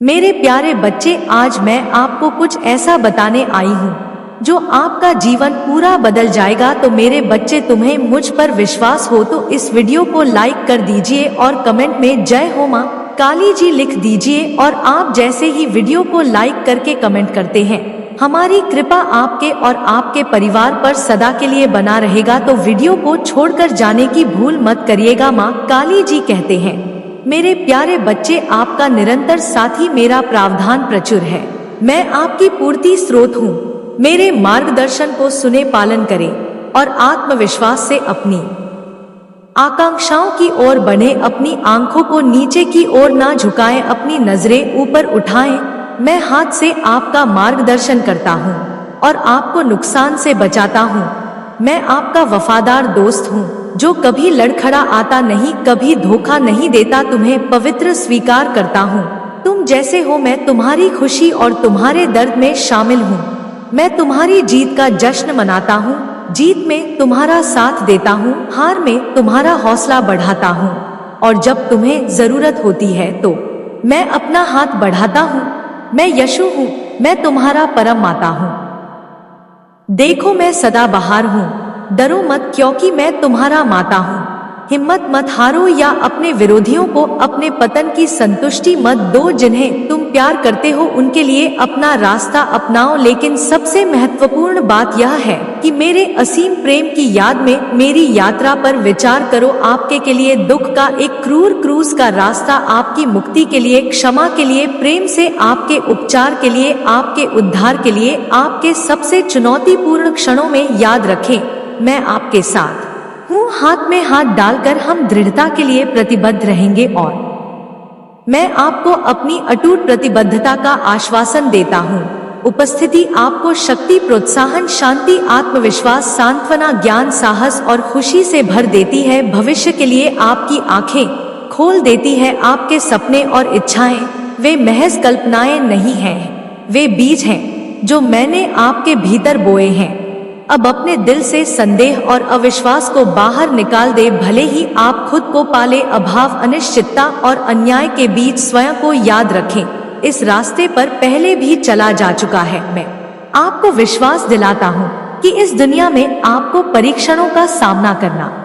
मेरे प्यारे बच्चे, आज मैं आपको कुछ ऐसा बताने आई हूँ जो आपका जीवन पूरा बदल जाएगा। तो मेरे बच्चे, तुम्हें मुझ पर विश्वास हो तो इस वीडियो को लाइक कर दीजिए और कमेंट में जय हो मां काली जी लिख दीजिए। और आप जैसे ही वीडियो को लाइक करके कमेंट करते हैं, हमारी कृपा आपके और आपके परिवार पर सदा के लिए बना रहेगा। तो वीडियो को छोड़कर जाने की भूल मत करिएगा। मां काली जी कहते हैं, मेरे प्यारे बच्चे, आपका निरंतर साथी मेरा प्रावधान प्रचुर है। मैं आपकी पूर्ति स्रोत हूँ। मेरे मार्गदर्शन को सुने पालन करें और आत्मविश्वास से अपनी आकांक्षाओं की ओर बढ़ें। अपनी आंखों को नीचे की ओर ना झुकाएं, अपनी नजरें ऊपर उठाएं। मैं हाथ से आपका मार्गदर्शन करता हूँ और आपको नुकसान से बचाता हूँ। मैं आपका वफादार दोस्त हूँ जो कभी लड़खड़ा आता नहीं, कभी धोखा नहीं देता, तुम्हें पवित्र स्वीकार करता हूँ। तुम जैसे हो मैं तुम्हारी खुशी और तुम्हारे दर्द में शामिल हूँ। मैं तुम्हारी जीत का जश्न मनाता हूँ। जीत में तुम्हारा साथ देता हूँ, हार में तुम्हारा हौसला बढ़ाता हूँ। और जब तुम्हें जरूरत होती है तो मैं अपना हाथ बढ़ाता हूँ। मैं यशु हूँ, मैं तुम्हारा परम माता हूँ। देखो, मैं सदा बाहर हूँ। डरो मत, क्योंकि मैं तुम्हारा माता हूँ। हिम्मत मत हारो या अपने विरोधियों को अपने पतन की संतुष्टि मत दो। जिन्हें तुम प्यार करते हो उनके लिए अपना रास्ता अपनाओ। लेकिन सबसे महत्वपूर्ण बात यह है कि मेरे असीम प्रेम की याद में मेरी यात्रा पर विचार करो। आपके के लिए दुख का एक क्रूर क्रूस का रास्ता, आपकी मुक्ति के लिए, क्षमा के लिए, प्रेम से आपके उपचार के लिए, आपके उद्धार के लिए, आपके सबसे चुनौतीपूर्ण क्षणों में। याद रखें, मैं आपके साथ हूँ। हाथ में हाथ डालकर हम दृढ़ता के लिए प्रतिबद्ध रहेंगे और मैं आपको अपनी अटूट प्रतिबद्धता का आश्वासन देता हूँ। उपस्थिति आपको शक्ति, प्रोत्साहन, शांति, आत्मविश्वास, सांत्वना, ज्ञान, साहस और खुशी से भर देती है। भविष्य के लिए आपकी आंखें खोल देती है। आपके सपने और इच्छाएं वे महज कल्पनाएं नहीं हैं, वे बीज हैं जो मैंने आपके भीतर बोए हैं। अब अपने दिल से संदेह और अविश्वास को बाहर निकाल दे। भले ही आप खुद को पाले, अभाव, अनिश्चितता और अन्याय के बीच स्वयं को याद रखें, इस रास्ते पर पहले भी चला जा चुका है। मैं आपको विश्वास दिलाता हूँ कि इस दुनिया में आपको परीक्षणों का सामना करना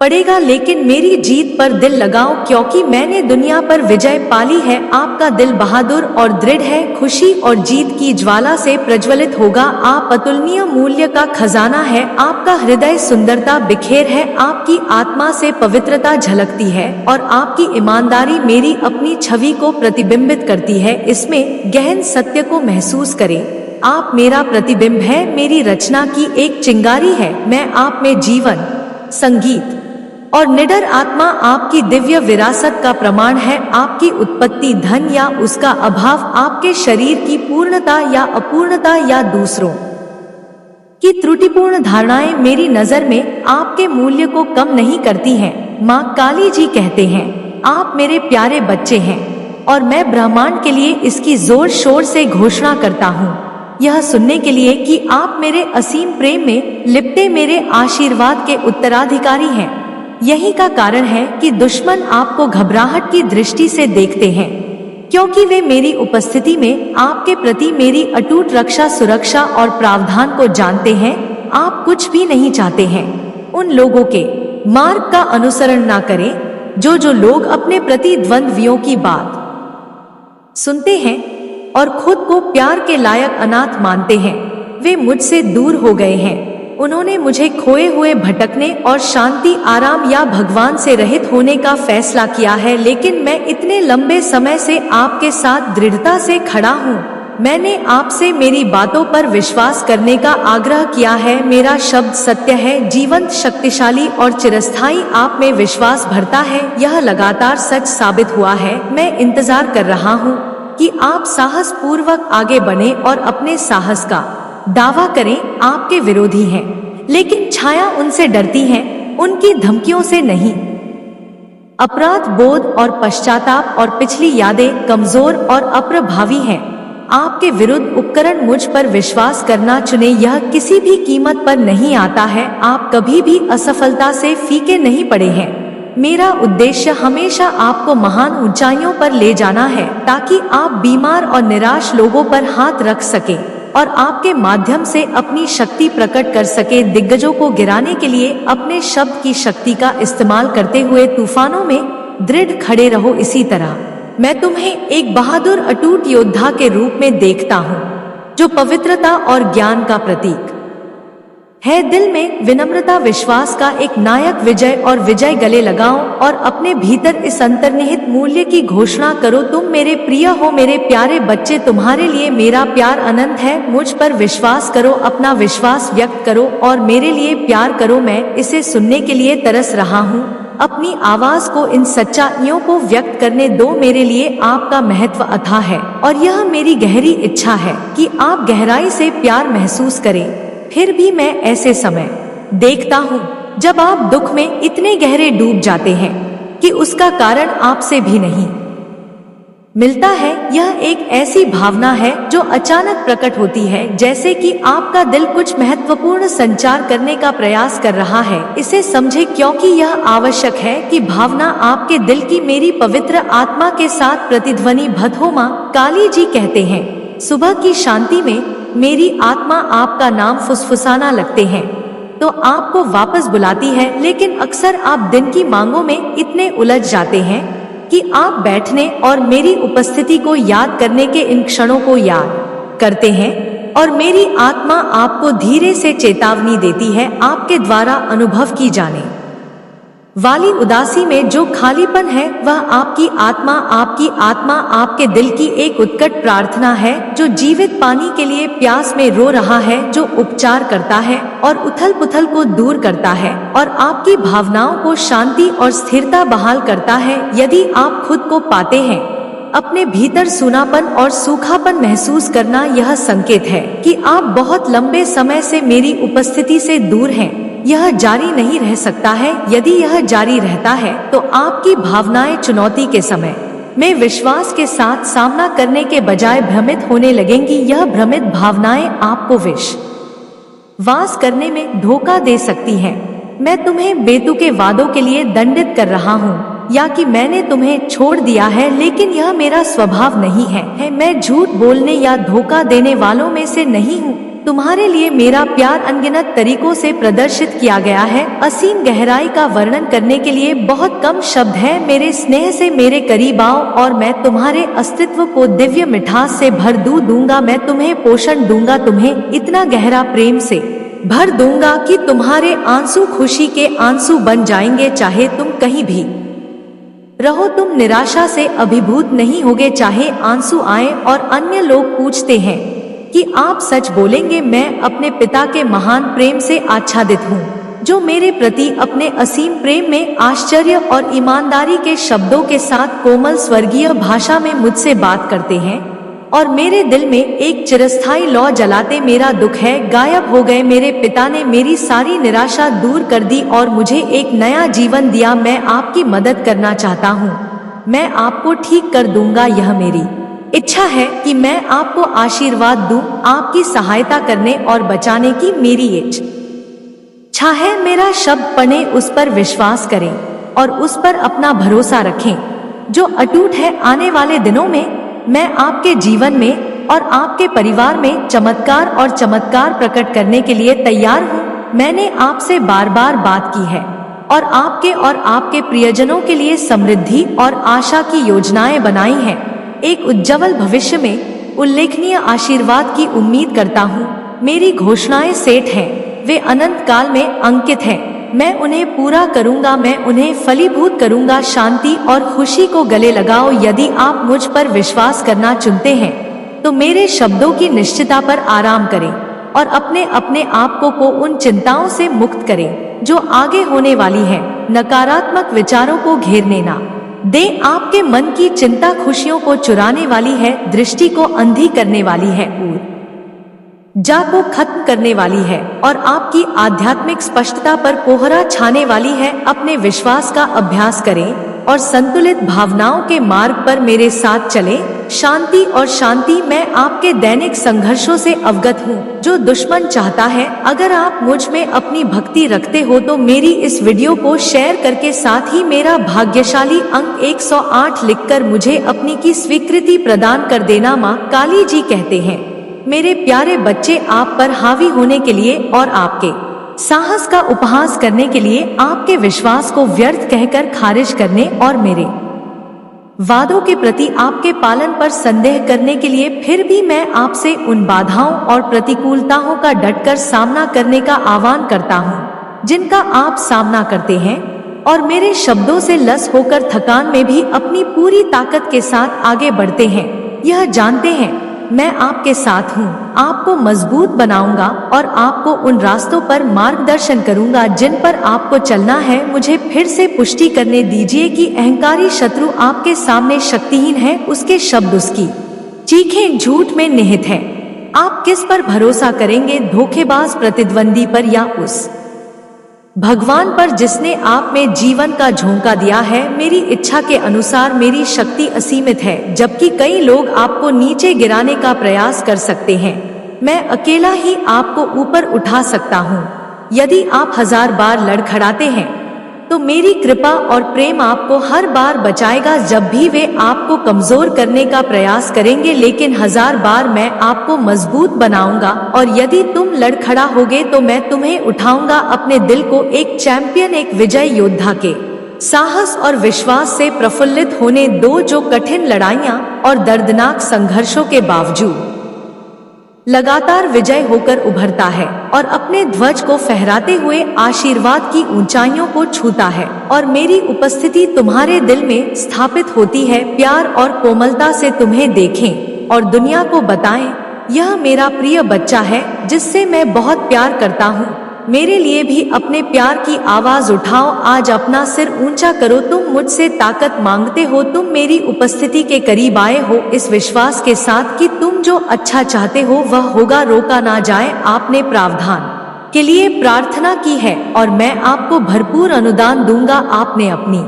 पड़ेगा, लेकिन मेरी जीत पर दिल लगाओ, क्योंकि मैंने दुनिया पर विजय पाली है। आपका दिल बहादुर और दृढ़ है, खुशी और जीत की ज्वाला से प्रज्वलित होगा। आप अतुलनीय मूल्य का खजाना है। आपका हृदय सुंदरता बिखेर है, आपकी आत्मा से पवित्रता झलकती है और आपकी ईमानदारी मेरी अपनी छवि को प्रतिबिंबित करती है। इसमें गहन सत्य को महसूस करें। आप मेरा प्रतिबिंब है, मेरी रचना की एक चिंगारी है। मैं आप में जीवन, संगीत और निडर आत्मा, आपकी दिव्य विरासत का प्रमाण है। आपकी उत्पत्ति, धन या उसका अभाव, आपके शरीर की पूर्णता या अपूर्णता या दूसरों की त्रुटिपूर्ण धारणाएं मेरी नजर में आपके मूल्य को कम नहीं करती हैं। मां काली जी कहते हैं, आप मेरे प्यारे बच्चे हैं और मैं ब्रह्मांड के लिए इसकी जोर शोर से घोषणा करता हूँ, यह सुनने के लिए कि आप मेरे असीम प्रेम में लिपटे मेरे आशीर्वाद के उत्तराधिकारी हैं। यही का कारण है कि दुश्मन आपको घबराहट की दृष्टि से देखते हैं, क्योंकि वे मेरी उपस्थिति में आपके प्रति मेरी अटूट रक्षा, सुरक्षा और प्रावधान को जानते हैं। आप कुछ भी नहीं चाहते हैं। उन लोगों के मार्ग का अनुसरण ना करें जो लोग अपने प्रतिद्वंद्वियों की बात सुनते हैं और खुद को प्यार के लायक अनाथ मानते हैं। वे मुझसे दूर हो गए हैं। उन्होंने मुझे खोए हुए, भटकने और शांति, आराम या भगवान से रहित होने का फैसला किया है। लेकिन मैं इतने लंबे समय से आपके साथ दृढ़ता से खड़ा हूँ। मैंने आपसे मेरी बातों पर विश्वास करने का आग्रह किया है। मेरा शब्द सत्य है, जीवंत, शक्तिशाली और चिरस्थायी। आप में विश्वास भरता है, यह लगातार सच साबित हुआ है। मैं इंतजार कर रहा हूँ कि आप साहस पूर्वक आगे बढ़ें और अपने साहस का दावा करें। आपके विरोधी हैं, लेकिन छाया उनसे डरती है, उनकी धमकियों से नहीं। अपराध बोध और पश्चाताप और पिछली यादें कमजोर और अप्रभावी हैं। आपके विरुद्ध उपकरण मुझ पर विश्वास करना चुने, यह किसी भी कीमत पर नहीं आता है। आप कभी भी असफलता से फीके नहीं पड़े हैं। मेरा उद्देश्य हमेशा आपको महान ऊंचाइयों पर ले जाना है, ताकि आप बीमार और निराश लोगों पर हाथ रख सकें और आपके माध्यम से अपनी शक्ति प्रकट कर सके। दिग्गजों को गिराने के लिए अपने शब्द की शक्ति का इस्तेमाल करते हुए तूफानों में दृढ़ खड़े रहो। इसी तरह मैं तुम्हें एक बहादुर अटूट योद्धा के रूप में देखता हूँ, जो पवित्रता और ज्ञान का प्रतीक है। दिल में विनम्रता, विश्वास का एक नायक, विजय और विजय गले लगाओ और अपने भीतर इस अंतर्निहित मूल्य की घोषणा करो, तुम मेरे प्रिय हो, मेरे प्यारे बच्चे, तुम्हारे लिए मेरा प्यार अनंत है। मुझ पर विश्वास करो, अपना विश्वास व्यक्त करो और मेरे लिए प्यार करो। मैं इसे सुनने के लिए तरस रहा हूँ। अपनी आवाज को, इन सच्चाइयों को व्यक्त करने दो। मेरे लिए आपका महत्व अथाह है और यह मेरी गहरी इच्छा है कि आप गहराई से प्यार महसूस करें। फिर भी मैं ऐसे समय देखता हूँ जब आप दुख में इतने गहरे डूब जाते हैं कि उसका कारण आपसे भी नहीं मिलता है। यह एक ऐसी भावना है जो अचानक प्रकट होती है, जैसे कि आपका दिल कुछ महत्वपूर्ण संचार करने का प्रयास कर रहा है। इसे समझे, क्योंकि यह आवश्यक है कि भावना आपके दिल की मेरी पवित्र आत्मा के साथ प्रतिध्वनिबद्ध हो। माँ काली जी कहते हैं, सुबह की शांति में मेरी आत्मा आपका नाम फुसफुसाना लगते हैं तो आपको वापस बुलाती है, लेकिन अक्सर आप दिन की मांगों में इतने उलझ जाते हैं कि आप बैठने और मेरी उपस्थिति को याद करने के इन क्षणों को याद करते हैं और मेरी आत्मा आपको धीरे से चेतावनी देती है। आपके द्वारा अनुभव की जाने वाली उदासी में जो खालीपन है, वह आपकी आत्मा आपके दिल की एक उत्कट प्रार्थना है, जो जीवित पानी के लिए प्यास में रो रहा है, जो उपचार करता है और उथल पुथल को दूर करता है और आपकी भावनाओं को शांति और स्थिरता बहाल करता है। यदि आप खुद को पाते हैं अपने भीतर सूनापन और सूखापन महसूस करना, यह संकेत है कि आप बहुत लंबे समय से मेरी उपस्थिति से दूर हैं। यह जारी नहीं रह सकता है। यदि यह जारी रहता है तो आपकी भावनाएं चुनौती के समय में विश्वास के साथ सामना करने के बजाय भ्रमित होने लगेंगी। यह भ्रमित भावनाएं आपको विश्वास करने में धोखा दे सकती हैं। मैं तुम्हें बेतुके वादों के लिए दंडित कर रहा हूँ या कि मैंने तुम्हें छोड़ दिया है, लेकिन यह मेरा स्वभाव नहीं है। मैं झूठ बोलने या धोखा देने वालों में से नहीं हूँ। तुम्हारे लिए मेरा प्यार अनगिनत तरीकों से प्रदर्शित किया गया है। असीम गहराई का वर्णन करने के लिए बहुत कम शब्द है। मेरे स्नेह से मेरे करीब आओ और मैं तुम्हारे अस्तित्व को दिव्य मिठास से भर दूंगा। मैं तुम्हें पोषण दूंगा, तुम्हें इतना गहरा प्रेम से भर दूंगा कि तुम्हारे आंसू खुशी के आंसू बन जाएंगे। चाहे तुम कहीं भी रहो, तुम निराशा से अभिभूत नहीं होगे। चाहे आंसू आए और अन्य लोग पूछते हैं कि आप सच बोलेंगे, मैं अपने पिता के महान प्रेम से आच्छादित हूँ, जो मेरे प्रति अपने असीम प्रेम में आश्चर्य और ईमानदारी के शब्दों के साथ कोमल स्वर्गीय भाषा में मुझसे बात करते हैं और मेरे दिल में एक चिरस्थायी लौ जलाते। मेरा दुख है गायब हो गए। मेरे पिता ने मेरी सारी निराशा दूर कर दी और मुझे एक नया जीवन दिया। मैं आपकी मदद करना चाहता हूँ, मैं आपको ठीक कर दूंगा। यह मेरी इच्छा है कि मैं आपको आशीर्वाद दूं। आपकी सहायता करने और बचाने की मेरी इच्छा है। मेरा शब्द पढ़ें, उस पर विश्वास करें और उस पर अपना भरोसा रखें जो अटूट है। आने वाले दिनों में मैं आपके जीवन में और आपके परिवार में चमत्कार प्रकट करने के लिए तैयार हूँ। मैंने आपसे बार बार बात की है और आपके प्रियजनों के लिए समृद्धि और आशा की योजनाएं बनाई हैं। एक उज्जवल भविष्य में उल्लेखनीय आशीर्वाद की उम्मीद करता हूँ। मेरी घोषणाएं सेठ हैं, वे अनंत काल में अंकित हैं। मैं उन्हें पूरा करूंगा, मैं उन्हें फलीभूत करूंगा। शांति और खुशी को गले लगाओ। यदि आप मुझ पर विश्वास करना चुनते हैं तो मेरे शब्दों की निश्चितता पर आराम करें और अपने आप को उन चिंताओं से मुक्त करें जो आगे होने वाली है। नकारात्मक विचारों को घेरने ना दे। आपके मन की चिंता खुशियों को चुराने वाली है, दृष्टि को अंधी करने वाली है, ऊर्जा को खत्म करने वाली है और आपकी आध्यात्मिक स्पष्टता पर कोहरा छाने वाली है। अपने विश्वास का अभ्यास करें और संतुलित भावनाओं के मार्ग पर मेरे साथ चलें। शांति और शांति। मैं आपके दैनिक संघर्षों से अवगत हूँ जो दुश्मन चाहता है। अगर आप मुझ में अपनी भक्ति रखते हो तो मेरी इस वीडियो को शेयर करके साथ ही मेरा भाग्यशाली अंक 108 लिखकर मुझे अपनी की स्वीकृति प्रदान कर देना। माँ काली जी कहते हैं, मेरे प्यारे बच्चे, आप पर हावी होने के लिए और आपके साहस का उपहास करने के लिए, आपके विश्वास को व्यर्थ कहकर खारिज करने और मेरे वादों के प्रति आपके पालन पर संदेह करने के लिए, फिर भी मैं आपसे उन बाधाओं और प्रतिकूलताओं का डटकर सामना करने का आह्वान करता हूँ जिनका आप सामना करते हैं, और मेरे शब्दों से लस होकर थकान में भी अपनी पूरी ताकत के साथ आगे बढ़ते हैं। यह जानते हैं मैं आपके साथ हूँ, आपको मजबूत बनाऊंगा और आपको उन रास्तों पर मार्गदर्शन करूंगा जिन पर आपको चलना है। मुझे फिर से पुष्टि करने दीजिए कि अहंकारी शत्रु आपके सामने शक्तिहीन है, उसके शब्द, उसकी चीखें झूठ में निहित है। आप किस पर भरोसा करेंगे, धोखेबाज प्रतिद्वंदी पर या उस भगवान पर जिसने आप में जीवन का झोंका दिया है। मेरी इच्छा के अनुसार मेरी शक्ति असीमित है, जबकि कई लोग आपको नीचे गिराने का प्रयास कर सकते हैं। मैं अकेला ही आपको ऊपर उठा सकता हूँ। यदि आप 1000 बार लड़खड़ाते हैं तो मेरी कृपा और प्रेम आपको हर बार बचाएगा जब भी वे आपको कमजोर करने का प्रयास करेंगे, लेकिन 1000 बार मैं आपको मजबूत बनाऊंगा। और यदि तुम लड़खड़ा होगे तो मैं तुम्हें उठाऊंगा। अपने दिल को एक चैंपियन, एक विजय योद्धा के साहस और विश्वास से प्रफुल्लित होने दो, जो कठिन लड़ाइयां और दर्दनाक संघर्षों के बावजूद लगातार विजय होकर उभरता है और अपने ध्वज को फहराते हुए आशीर्वाद की ऊंचाइयों को छूता है। और मेरी उपस्थिति तुम्हारे दिल में स्थापित होती है। प्यार और कोमलता से तुम्हें देखें और दुनिया को बताएं, यह मेरा प्रिय बच्चा है जिससे मैं बहुत प्यार करता हूँ। मेरे लिए भी अपने प्यार की आवाज उठाओ। आज अपना सिर ऊंचा करो। तुम मुझसे ताकत मांगते हो, तुम मेरी उपस्थिति के करीब आए हो इस विश्वास के साथ कि तुम जो अच्छा चाहते हो वह होगा, रोका ना जाए। आपने प्रावधान के लिए प्रार्थना की है और मैं आपको भरपूर अनुदान दूंगा। आपने अपनी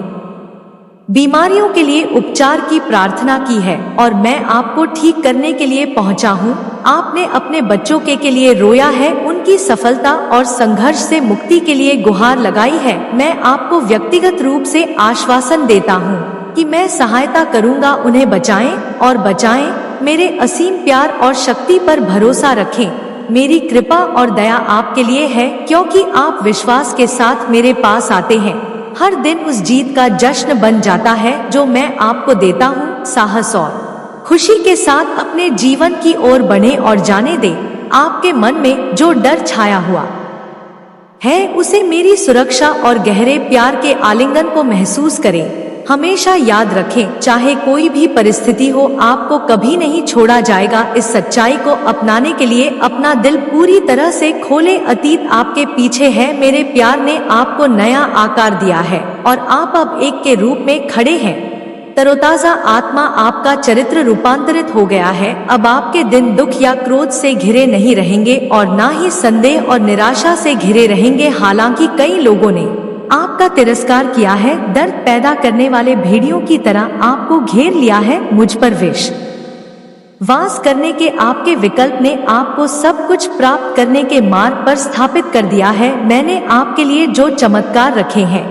बीमारियों के लिए उपचार की प्रार्थना की है और मैं आपको ठीक करने के लिए पहुंचा हूँ। आपने अपने बच्चों के लिए रोया है, उनकी सफलता और संघर्ष से मुक्ति के लिए गुहार लगाई है। मैं आपको व्यक्तिगत रूप से आश्वासन देता हूँ कि मैं सहायता करूँगा। उन्हें बचाएं और बचाएं। मेरे असीम प्यार और शक्ति पर भरोसा रखें। मेरी कृपा और दया आपके लिए है क्योंकि आप विश्वास के साथ मेरे पास आते हैं। हर दिन उस जीत का जश्न बन जाता है जो मैं आपको देता हूँ। साहस और खुशी के साथ अपने जीवन की ओर बढ़ें और जाने दें। आपके मन में जो डर छाया हुआ है उसे मेरी सुरक्षा और गहरे प्यार के आलिंगन को महसूस करें। हमेशा याद रखें, चाहे कोई भी परिस्थिति हो, आपको कभी नहीं छोड़ा जाएगा। इस सच्चाई को अपनाने के लिए अपना दिल पूरी तरह से खोले। अतीत आपके पीछे है। मेरे प्यार ने आपको नया आकार दिया है और आप अब एक के रूप में खड़े हैं। तरोताजा आत्मा, आपका चरित्र रूपांतरित हो गया है। अब आपके दिन दुख या क्रोध से घिरे नहीं रहेंगे और ना ही संदेह और निराशा से घिरे रहेंगे। हालांकि कई लोगों ने आपका तिरस्कार किया है, दर्द पैदा करने वाले भेड़ियों की तरह आपको घेर लिया है। मुझ पर विश्वास करने के आपके विकल्प ने आपको सब कुछ प्राप्त करने के मार्ग पर स्थापित कर दिया है। मैंने आपके लिए जो चमत्कार रखे हैं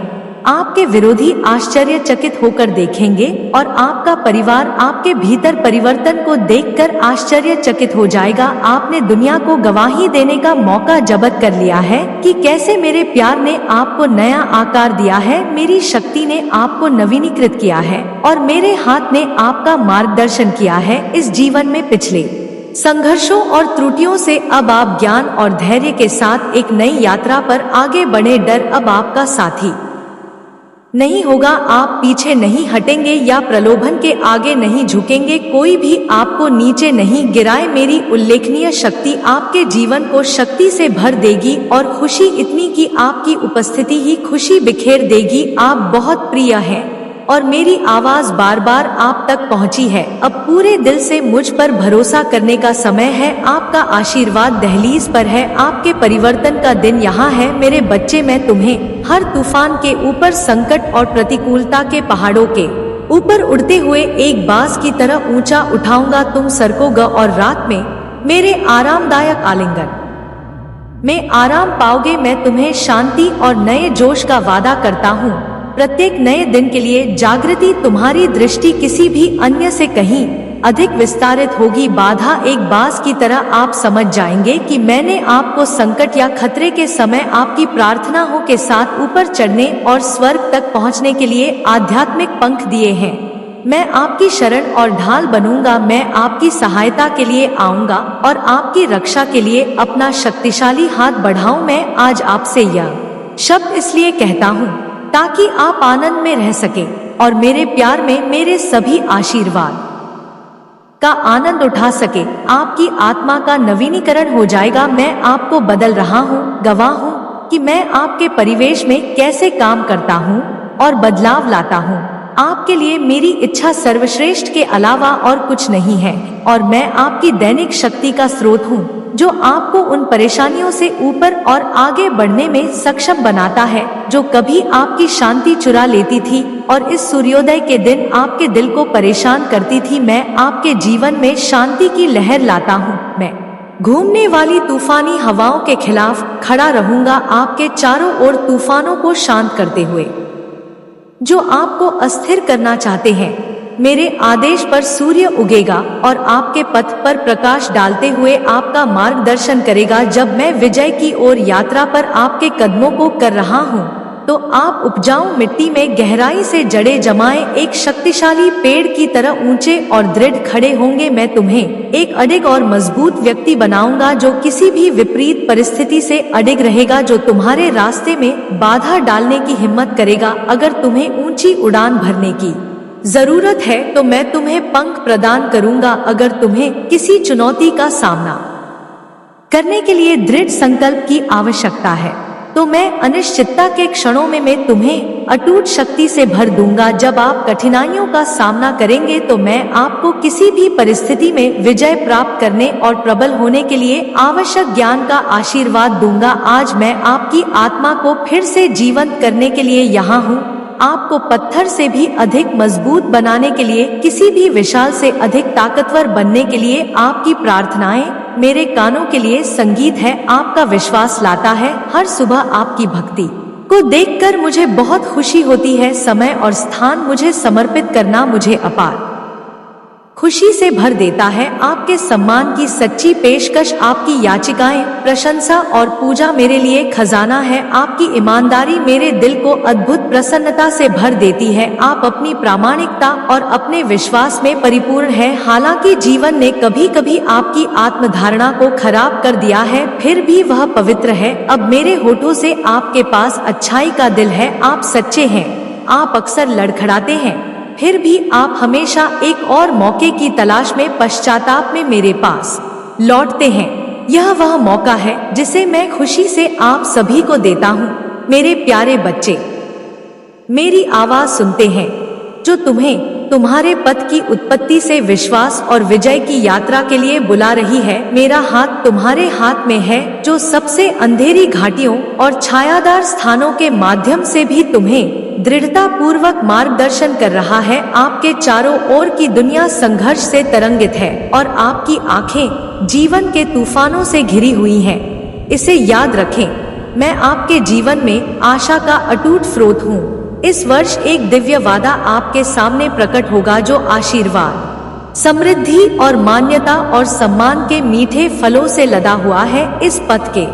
आपके विरोधी आश्चर्यचकित होकर देखेंगे और आपका परिवार आपके भीतर परिवर्तन को देखकर आश्चर्यचकित हो जाएगा। आपने दुनिया को गवाही देने का मौका जब्त कर लिया है कि कैसे मेरे प्यार ने आपको नया आकार दिया है, मेरी शक्ति ने आपको नवीनीकृत किया है और मेरे हाथ ने आपका मार्गदर्शन किया है। इस जीवन में पिछले संघर्षों और त्रुटियों से अब आप ज्ञान और धैर्य के साथ एक नई यात्रा पर आगे बढ़े। डर अब आपका साथी नहीं होगा। आप पीछे नहीं हटेंगे या प्रलोभन के आगे नहीं झुकेंगे। कोई भी आपको नीचे नहीं गिराए। मेरी उल्लेखनीय शक्ति आपके जीवन को शक्ति से भर देगी और खुशी इतनी कि आपकी उपस्थिति ही खुशी बिखेर देगी। आप बहुत प्रिय हैं और मेरी आवाज बार बार आप तक पहुंची है। अब पूरे दिल से मुझ पर भरोसा करने का समय है। आपका आशीर्वाद दहलीज पर है, आपके परिवर्तन का दिन यहाँ है। मेरे बच्चे, मैं तुम्हें हर तूफान के ऊपर, संकट और प्रतिकूलता के पहाड़ों के ऊपर उड़ते हुए एक बाज की तरह ऊंचा उठाऊंगा। तुम सरकोगे और रात में मेरे आरामदायक आलिंगन में आराम पाओगे। मैं तुम्हें शांति और नए जोश का वादा करता हूँ। प्रत्येक नए दिन के लिए जागृति तुम्हारी दृष्टि किसी भी अन्य से कहीं अधिक विस्तारित होगी। बाधा एक बाज की तरह आप समझ जाएंगे कि मैंने आपको संकट या खतरे के समय आपकी प्रार्थनाओं के साथ ऊपर चढ़ने और स्वर्ग तक पहुंचने के लिए आध्यात्मिक पंख दिए हैं। मैं आपकी शरण और ढाल बनूंगा। मैं आपकी सहायता के लिए आऊंगा और आपकी रक्षा के लिए अपना शक्तिशाली हाथ बढ़ाऊं। मैं आज आपसे यह शब्द इसलिए कहता हूँ ताकि आप आनंद में रह सके और मेरे प्यार में मेरे सभी आशीर्वाद का आनंद उठा सके। आपकी आत्मा का नवीनीकरण हो जाएगा। मैं आपको बदल रहा हूँ, गवाह हूँ कि मैं आपके परिवेश में कैसे काम करता हूँ और बदलाव लाता हूँ। आपके लिए मेरी इच्छा सर्वश्रेष्ठ के अलावा और कुछ नहीं है और मैं आपकी दैनिक शक्ति का स्रोत हूँ जो आपको उन परेशानियों से ऊपर और आगे बढ़ने में सक्षम बनाता है जो कभी आपकी शांति चुरा लेती थी और इस सूर्योदय के दिन आपके दिल को परेशान करती थी। मैं आपके जीवन में शांति की लहर लाता हूँ। मैं घूमने वाली तूफानी हवाओं के खिलाफ खड़ा रहूंगा, आपके चारों ओर तूफानों को शांत करते हुए जो आपको अस्थिर करना चाहते हैं। मेरे आदेश पर सूर्य उगेगा और आपके पथ पर प्रकाश डालते हुए आपका मार्गदर्शन करेगा। जब मैं विजय की ओर यात्रा पर आपके कदमों को कर रहा हूँ तो आप उपजाऊ मिट्टी में गहराई से जड़े जमाए एक शक्तिशाली पेड़ की तरह ऊंचे और दृढ़ खड़े होंगे। मैं तुम्हें एक अडिग और मजबूत व्यक्ति बनाऊंगा जो किसी भी विपरीत परिस्थिति से अडिग रहेगा, जो तुम्हारे रास्ते में बाधा डालने की हिम्मत करेगा। अगर तुम्हें ऊंची उड़ान भरने की जरूरत है तो मैं तुम्हें पंख प्रदान करूंगा। अगर तुम्हें किसी चुनौती का सामना करने के लिए दृढ़ संकल्प की आवश्यकता है तो मैं अनिश्चितता के क्षणों में मैं तुम्हें अटूट शक्ति से भर दूंगा। जब आप कठिनाइयों का सामना करेंगे तो मैं आपको किसी भी परिस्थिति में विजय प्राप्त करने और प्रबल होने के लिए आवश्यक ज्ञान का आशीर्वाद दूंगा। आज मैं आपकी आत्मा को फिर से जीवंत करने के लिए यहाँ हूँ, आपको पत्थर से भी अधिक मजबूत बनाने के लिए, किसी भी विशाल से अधिक ताकतवर बनने के लिए। आपकी प्रार्थनाएं मेरे कानों के लिए संगीत है, आपका विश्वास लाता है। हर सुबह आपकी भक्ति को देखकर मुझे बहुत खुशी होती है। समय और स्थान मुझे समर्पित करना मुझे अपार खुशी से भर देता है। आपके सम्मान की सच्ची पेशकश, आपकी याचिकाएं, प्रशंसा और पूजा मेरे लिए खजाना है। आपकी ईमानदारी मेरे दिल को अद्भुत प्रसन्नता से भर देती है। आप अपनी प्रामाणिकता और अपने विश्वास में परिपूर्ण है। हालांकि जीवन ने कभी कभी आपकी आत्मधारणा को खराब कर दिया है, फिर भी वह पवित्र है। अब मेरे होठों से आपके पास अच्छाई का दिल है। आप सच्चे हैं, आप अक्सर लड़खड़ाते हैं, फिर भी आप हमेशा एक और मौके की तलाश में पश्चाताप में मेरे पास लौटते हैं। यह वह मौका है जिसे मैं खुशी से आप सभी को देता हूँ। मेरे प्यारे बच्चे, मेरी आवाज सुनते हैं जो तुम्हें तुम्हारे पथ की उत्पत्ति से विश्वास और विजय की यात्रा के लिए बुला रही है। मेरा हाथ तुम्हारे हाथ में है जो सबसे अंधेरी घाटियों और छायादार स्थानों के माध्यम से भी तुम्हें दृढ़ता पूर्वक मार्गदर्शन कर रहा है। आपके चारों ओर की दुनिया संघर्ष से तरंगित है और आपकी आंखें जीवन के तूफानों से घिरी हुई हैं। इसे याद रखें, मैं आपके जीवन में आशा का अटूट स्रोत हूँ। इस वर्ष एक दिव्य वादा आपके सामने प्रकट होगा जो आशीर्वाद, समृद्धि और मान्यता और सम्मान के मीठे फलों से लदा हुआ है। इस पथ के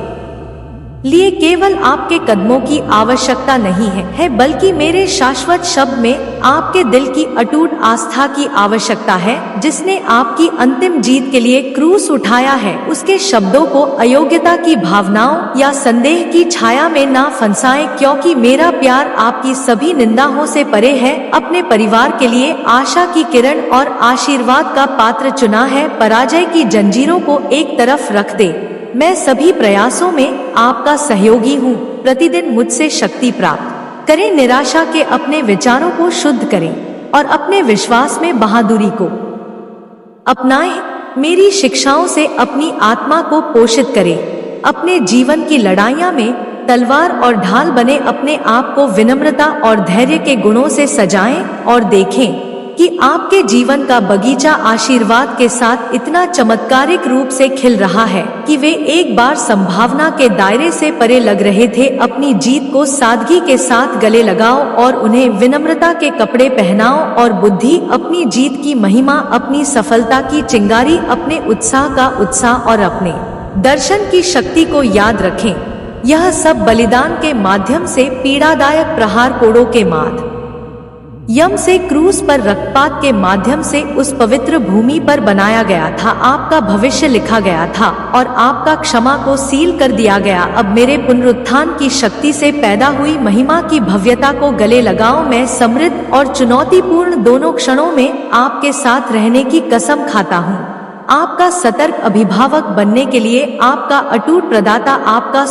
लिए केवल आपके कदमों की आवश्यकता नहीं है, बल्कि मेरे शाश्वत शब्द में आपके दिल की अटूट आस्था की आवश्यकता है। जिसने आपकी अंतिम जीत के लिए क्रूस उठाया है, उसके शब्दों को अयोग्यता की भावनाओं या संदेह की छाया में ना फंसाएं, क्योंकि मेरा प्यार आपकी सभी निंदाओं से परे है। अपने परिवार के लिए आशा की किरण और आशीर्वाद का पात्र चुना है। पराजय की जंजीरों को एक तरफ रख दे। मैं सभी प्रयासों में आपका सहयोगी हूँ। प्रतिदिन मुझसे शक्ति प्राप्त करें, निराशा के अपने विचारों को शुद्ध करें और अपने विश्वास में बहादुरी को अपनाएं। मेरी शिक्षाओं से अपनी आत्मा को पोषित करें। अपने जीवन की लड़ाइयां में तलवार और ढाल बने अपने आप को विनम्रता और धैर्य के गुणों से सजाएं और देखें कि आपके जीवन का बगीचा आशीर्वाद के साथ इतना चमत्कारिक रूप से खिल रहा है कि वे एक बार संभावना के दायरे से परे लग रहे थे। अपनी जीत को सादगी के साथ गले लगाओ और उन्हें विनम्रता के कपड़े पहनाओ और बुद्धि अपनी जीत की महिमा, अपनी सफलता की चिंगारी, अपने उत्साह का उत्साह और अपने दर्शन की शक्ति को याद रखें। यह सब बलिदान के माध्यम से पीड़ादायक प्रहार कोड़ों के माध्यम से क्रूस पर रक्तपात के माध्यम से उस पवित्र भूमि पर बनाया गया था। आपका भविष्य लिखा गया था और आपका क्षमा को सील कर दिया गया। अब मेरे पुनरुत्थान की शक्ति से पैदा हुई महिमा की भव्यता को गले लगाओ। मैं समृद्ध और चुनौतीपूर्ण दोनों क्षणों में आपके साथ रहने की कसम खाता हूँ। आपका सतर्क अभिभावक बनने के लिए, आपका अटूट प्रदाता, आपका